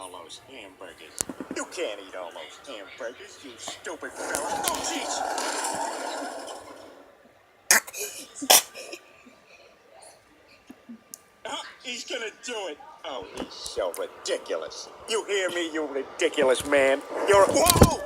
all those hamburgers. You can't eat all those hamburgers, you stupid fella. Oh, jeez. He's gonna do it. Oh, he's so ridiculous. You hear me, you ridiculous man? You're... Whoa!